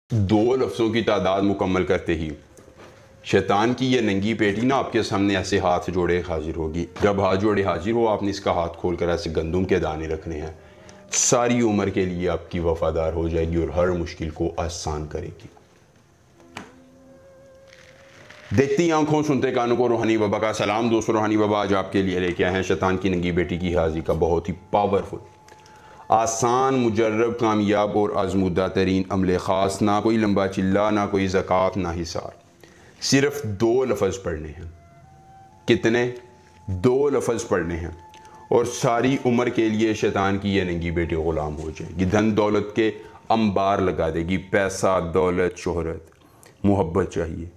दो लफ्ज़ों की तादाद मुकम्मल करते ही शैतान की ये नंगी पेटी ना आपके सामने ऐसे हाथ जोड़े हाजिर होगी। जब हाथ जोड़े हाजिर हो, आपने इसका हाथ खोलकर ऐसे गंदुम के दाने रखने हैं। सारी उम्र के लिए आपकी वफादार हो जाएगी और हर मुश्किल को आसान करेगी। देखती आंखों सुनते कानों को रूहानी बाबा का सलाम। दोस्तों, रूहानी बाबा आज आपके लिए लेके आए हैं शैतान की नंगी बेटी की हाजिरी का बहुत ही पावरफुल, आसान, मुजर्रब, कामयाब और आजमुदा तरीन अमले ख़ास। ना कोई लंबा चिल्ला, ना कोई ज़कात, ना हिसार। सिर्फ दो लफ्ज़ पढ़ने हैं। कितने? दो लफ्ज़ पढ़ने हैं और सारी उम्र के लिए शैतान की ये नंगी बेटी ग़ुलाम हो जाएगी। धन दौलत के अंबार लगा देगी। पैसा, दौलत, शोहरत, मोहब्बत चाहिए,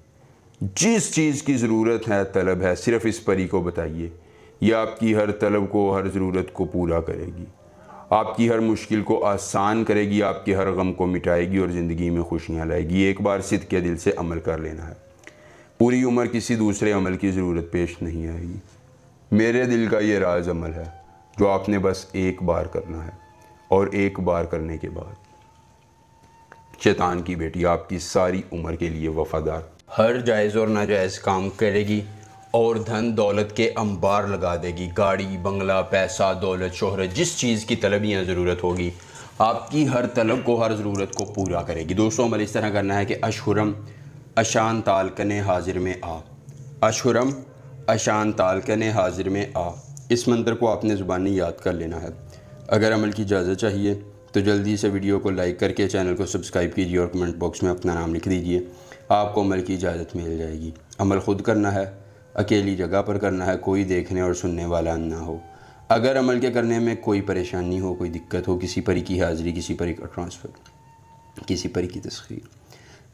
जिस चीज़ की ज़रूरत है, तलब है, सिर्फ इस परी को बताइए। यह आपकी हर तलब को, हर ज़रूरत को पूरा करेगी। आपकी हर मुश्किल को आसान करेगी, आपके हर गम को मिटाएगी और ज़िंदगी में खुशियाँ लाएगी। एक बार सिद्ध के दिल से अमल कर लेना है, पूरी उम्र किसी दूसरे अमल की ज़रूरत पेश नहीं आएगी। मेरे दिल का ये राज अमल है जो आपने बस एक बार करना है, और एक बार करने के बाद शैतान की बेटी आपकी सारी उम्र के लिए वफादार, हर जायज़ और नाजायज़ काम करेगी और धन दौलत के अंबार लगा देगी। गाड़ी, बंगला, पैसा, दौलत, शोहरत, जिस चीज़ की तलब या ज़रूरत होगी, आपकी हर तलब को, हर ज़रूरत को पूरा करेगी। दोस्तों, अमल इस तरह करना है कि अशहुरम अशान तालकने हाजिर में आ, अशहुरम अशान तालकने हाजिर में आ। इस मंत्र को आपने ज़ुबानी याद कर लेना है। अगर अमल की इजाज़त चाहिए तो जल्दी से वीडियो को लाइक करके चैनल को सब्सक्राइब कीजिए और कमेंट बॉक्स में अपना नाम लिख दीजिए। आपको अमल की इजाज़त मिल जाएगी। अमल ख़ुद करना है, अकेली जगह पर करना है, कोई देखने और सुनने वाला ना हो। अगर अमल के करने में कोई परेशानी हो, कोई दिक्कत हो, किसी परी की हाज़िरी, किसी परी का ट्रांसफ़र, किसी परी की तस्खीर,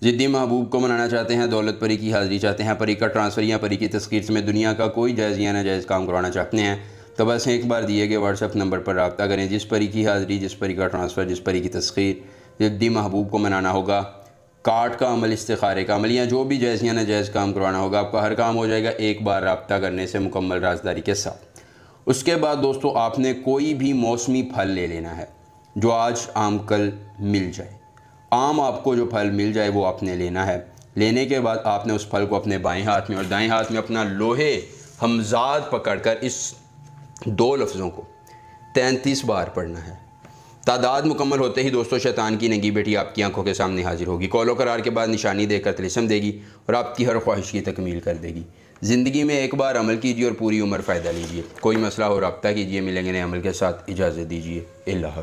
ज़िद्दी महबूब को मनाना चाहते हैं, दौलत परी की हाज़िरी चाहते हैं, परी का ट्रांसफ़र या परी की तस्खीर से में दुनिया का कोई जायज़ या नाजायज़ काम करवाना चाहते हैं, तो बस एक बार दिए गए व्हाट्सएप नंबर पर रब्ता करें। जिस परी की हाज़िरी, जिस परी का ट्रांसफ़र, जिस परी की तस्खीर ज़िद्दी महबूब को मनाना होगा, कार्ड का अमल, इस्तिखारे का अमल या जो भी जायज़ या नाजायज़ काम करवाना होगा, आपका हर काम हो जाएगा एक बार रब्ता करने से मुकम्मल राज़दारी के साथ। उसके बाद दोस्तों, आपने कोई भी मौसमी फल ले लेना है जो आज आम कल मिल जाए। आम आपको जो फल मिल जाए वो आपने लेना है। लेने के बाद आपने उस फल को अपने बाएं हाथ में और दाएं हाथ में अपना लोहे हमजाद पकड़कर इस दो लफ्ज़ों को 33 बार पढ़ना है। तादाद मुकम्मल होते ही दोस्तों, शैतान की नंगी बेटी आपकी आंखों के सामने हाजिर होगी। कौलो करार के बाद निशानी देकर तिलिस्म देगी और आपकी हर ख्वाहिश की तकमील कर देगी। ज़िंदगी में एक बार अमल कीजिए और पूरी उम्र फ़ायदा लीजिए। कोई मसला हो रब्ता कीजिए। मिलेंगे नए अमल के साथ। इजाज़त दीजिए। अल्लाह।